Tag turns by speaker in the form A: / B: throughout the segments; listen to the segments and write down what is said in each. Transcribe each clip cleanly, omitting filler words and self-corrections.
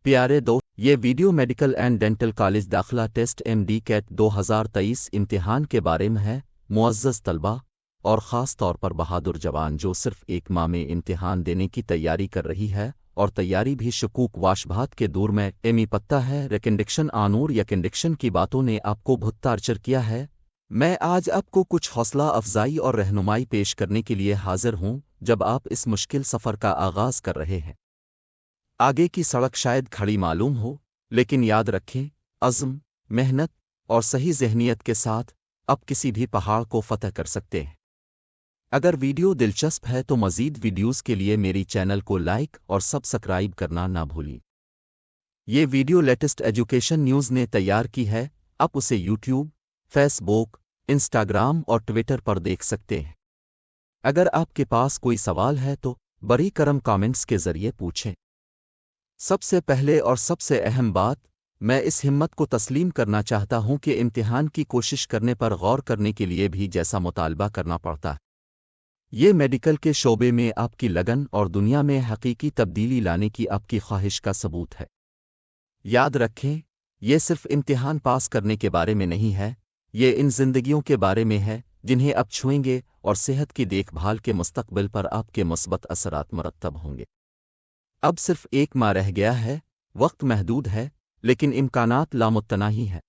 A: प्यारे दोस्त, ये video medical and dental college दाखिला टेस्ट MD कैट 2023 इम्तिहान के बारे में है। मुअज़्ज़ज़ तलबा और ख़ास तौर पर बहादुर जवान जो सिर्फ एक माह में इम्तिहान देने की तैयारी कर रही है और तैयारी भी शकूक वाशबात के दूर में एमी पत्ता है रिकंडिक्शन आनूर या कंडिक्शन की बातों ने आपको बहुत टार्चर किया है। मैं आज आपको कुछ हौसला अफजाई और रहनुमाई पेश करने के लिए हाजिर हूँ जब आप इस मुश्किल सफ़र का आगाज कर रहे हैं। आगे की सड़क शायद खड़ी मालूम हो, लेकिन याद रखें, अज़्म, मेहनत और सही ज़हनियत के साथ आप किसी भी पहाड़ को फ़तह कर सकते हैं। अगर वीडियो दिलचस्प है तो मज़ीद वीडियोज़ के लिए मेरी चैनल को लाइक और सब्सक्राइब करना ना भूलिए। ये वीडियो लेटेस्ट एजुकेशन न्यूज़ ने तैयार की है, आप उसे यूट्यूब, फेसबुक, इंस्टाग्राम और ट्विटर पर देख सकते हैं। अगर आपके पास कोई सवाल है तो बड़ी करम कमेंट्स के ज़रिए पूछें। सबसे पहले और सबसे अहम बात, मैं इस हिम्मत को तस्लीम करना चाहता हूं कि इम्तिहान की कोशिश करने पर गौर करने के लिए भी जैसा मुतालबा करना पड़ता है। ये मेडिकल के शोबे में आपकी लगन और दुनिया में हकीकी तब्दीली लाने की आपकी ख्वाहिश का सबूत है। याद रखें, ये सिर्फ इम्तिहान पास करने के बारे में नहीं है, ये इन जिंदगियों के बारे में है जिन्हें आप छुएंगे और सेहत की देखभाल के मुस्तकबिल पर आपके मुस्बत असरात मरतब होंगे। अब सिर्फ एक माह रह गया है, वक्त महदूद है, लेकिन इम्कानात लामुत्तनाही है।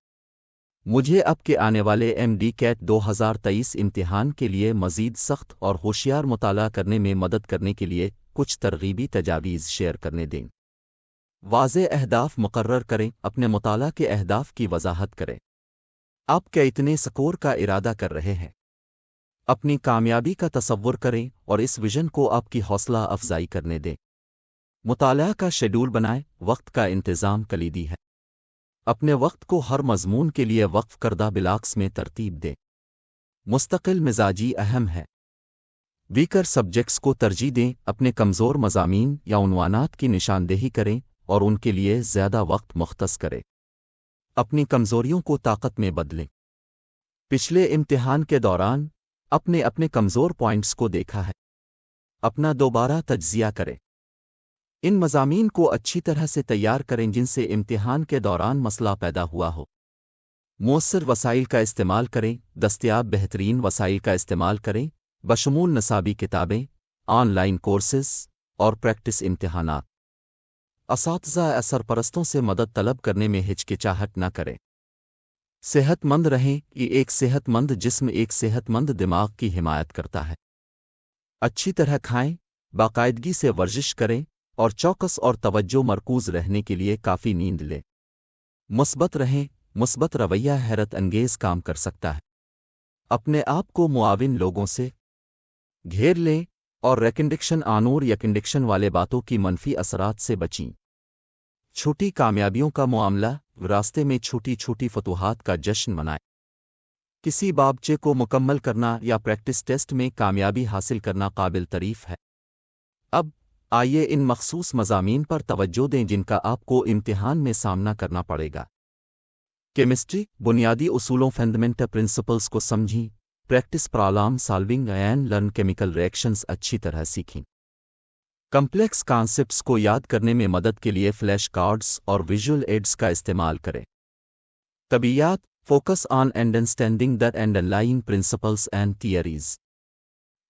A: मुझे अब के आने वाले MD कैट 2023 इम्तिहान के लिए मज़ीद सख्त और होशियार मुताला करने में मदद करने के लिए कुछ तरगीबी तजावीज़ शेयर करने दें। वाज़े अहदाफ मुकर्रर करें, अपने मुताला के अहदाफ की वजाहत करें। आप क्या इतने स्कोर का इरादा कर रहे हैं? अपनी कामयाबी का तसव्वुर करें और इस विजन को आपकी हौसला अफजाई करने दें। मुताला का शेड्यूल बनाएं, वक्त का इंतज़ाम कलीदी है। अपने वक्त को हर मज़मून के लिए वक्फ करदा बिलाक्स में तरतीब दें। मुस्तकिल मिजाजी अहम है। वीकर सब्जेक्ट्स को तरजीह दें, अपने कमज़ोर मज़ामीन या उन्वानात की निशानदेही करें और उनके लिए ज़्यादा वक्त मुख्तस करें। अपनी कमज़ोरियों को ताकत में बदलें। पिछले इम्तिहान के दौरान अपने अपने कमज़ोर पॉइंट्स को देखा है, अपना दोबारा तज्ज़िया करें। इन मज़ामीन को अच्छी तरह से तैयार करें जिनसे इम्तिहान के दौरान मसला पैदा हुआ हो। मुअस्सर वसाइल का इस्तेमाल करें, दस्तयाब बेहतरीन वसाइल का इस्तेमाल करें, बशमूल नसाबी किताबें, ऑनलाइन कोर्सेस और प्रैक्टिस इम्तिहानात। असातिज़ा सरपरस्तों से मदद तलब करने में हिचकिचाहट न करें। सेहतमंद रहें, कि एक सेहतमंद जिस्म एक सेहतमंद दिमाग की हिमायत करता है। अच्छी तरह खाएं, बाकायदगी से वर्जिश करें और चौकस और तवज्जो मरकूज रहने के लिए काफ़ी नींद लें। मुस्बत रहें, मुस्बत रवैया हैरत अंगेज काम कर सकता है। अपने आप को मुआविन लोगों से घेर लें और रिकंडिक्शन आनूर या कंडिक्शन वाले बातों की मनफी असरात से बचें। छोटी कामयाबियों का मामला, रास्ते में छोटी छोटी फतूहात का जश्न मनाएं। किसी बाबचे को मुकम्मल करना या प्रैक्टिस टेस्ट में कामयाबी हासिल करना काबिल तारीफ है। अब आइए इन मखसूस मज़ामीन पर तवज्जो दें जिनका आपको इम्तिहान में सामना करना पड़ेगा। केमिस्ट्री, बुनियादी उसूलों फंडामेंटल प्रिंसिपल्स को समझें। Practice problem solving and learn chemical reactions अच्छी तरह सीखें। कॉम्प्लेक्स कॉन्सेप्ट्स को याद करने में मदद के लिए फ्लैश कार्ड्स और विजुअल एड्स का इस्तेमाल करें। तबीयात, focus on understanding the underlying principles and theories.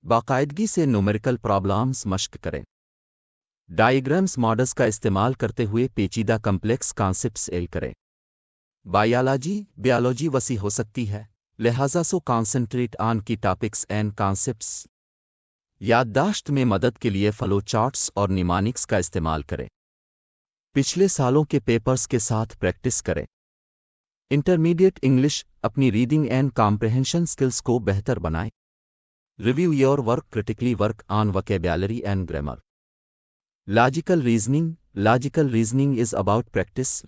A: बाकायदगी से न्यूमेरिकल प्रॉब्लम्स मश्क करें। डायग्राम्स मॉडल्स का इस्तेमाल करते हुए पेचीदा कॉम्प्लेक्स कॉन्सेप्ट्स एल करें। बायोलॉजी वसी हो सकती है, लिहाजा सो कॉन्सेंट्रेट ऑन की टॉपिक्स एंड कॉन्सेप्ट्स। याददाश्त में मदद के लिए फ्लो चार्ट्स और निमानिक्स का इस्तेमाल करें। पिछले सालों के पेपर्स के साथ प्रैक्टिस करें। इंटरमीडिएट इंग्लिश, अपनी रीडिंग एंड कॉम्प्रहेंशन स्किल्स को बेहतर बनाएं। Review your work critically, work on vocabulary and grammar. Logical reasoning is about practice.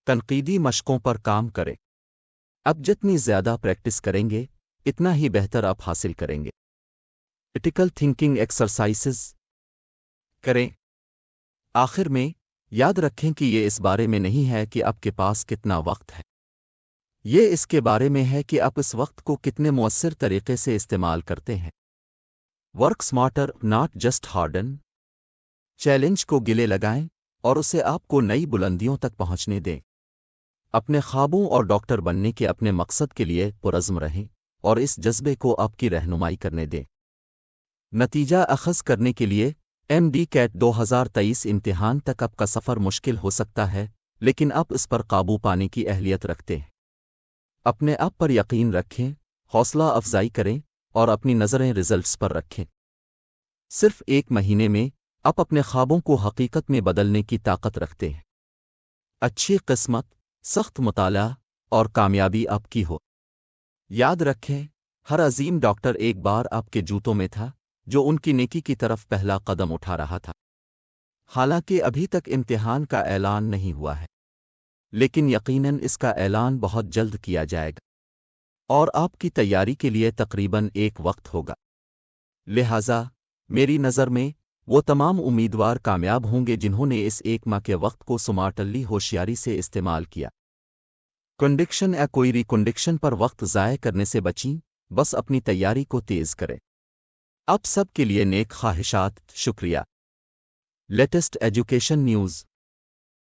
A: तनकीदी मशकों पर काम करें। अब जितनी ज़्यादा प्रैक्टिस करेंगे, इतना ही बेहतर आप हासिल करेंगे। क्रिटिकल थिंकिंग एक्सरसाइजेस करें। आखिर में, याद रखें कि ये इस बारे में नहीं है कि आपके पास कितना वक्त है। ये इसके बारे में है कि आप इस वक्त को कितने मुअस्सिर तरीके से इस्तेमाल करते हैं। Work smarter, not just harden. Challenge को गिले लगाएं اور اسے آپ کو نئی بلندیوں تک پہنچنے دیں۔ اپنے خوابوں اور ڈاکٹر بننے کے اپنے مقصد کے لیے پرعزم رہیں اور اس جذبے کو آپ کی رہنمائی کرنے دیں۔ نتیجہ اخذ کرنے کے لیے MD-CAT 2023 امتحان تک آپ کا سفر مشکل ہو سکتا ہے، لیکن آپ اس پر قابو پانے کی اہلیت رکھتے ہیں۔ اپنے آپ پر یقین رکھیں، حوصلہ افزائی کریں اور اپنی نظریں رزلٹس پر رکھیں۔ صرف ایک مہینے میں آپ اپنے خوابوں کو حقیقت میں بدلنے کی طاقت رکھتے ہیں۔ اچھی قسمت، سخت مطالعہ اور کامیابی آپ کی ہو۔ یاد رکھیں، ہر عظیم ڈاکٹر ایک بار آپ کے جوتوں میں تھا جو ان کی نیکی کی طرف پہلا قدم اٹھا رہا تھا۔ حالانکہ ابھی تک امتحان کا اعلان نہیں ہوا ہے، لیکن یقیناً اس کا اعلان بہت جلد کیا جائے گا اور آپ کی تیاری کے لیے تقریباً ایک وقت ہوگا۔ لہٰذا میری نظر میں وہ تمام امیدوار کامیاب ہوں گے جنہوں نے اس ایک ماہ کے وقت کو سمارٹلی ہوشیاری سے استعمال کیا۔ کنڈکشن یا کوئی ریکنڈکشن پر وقت ضائع کرنے سے بچیں، بس اپنی تیاری کو تیز کریں۔ آپ سب کے لیے نیک خواہشات، شکریہ۔ Latest education news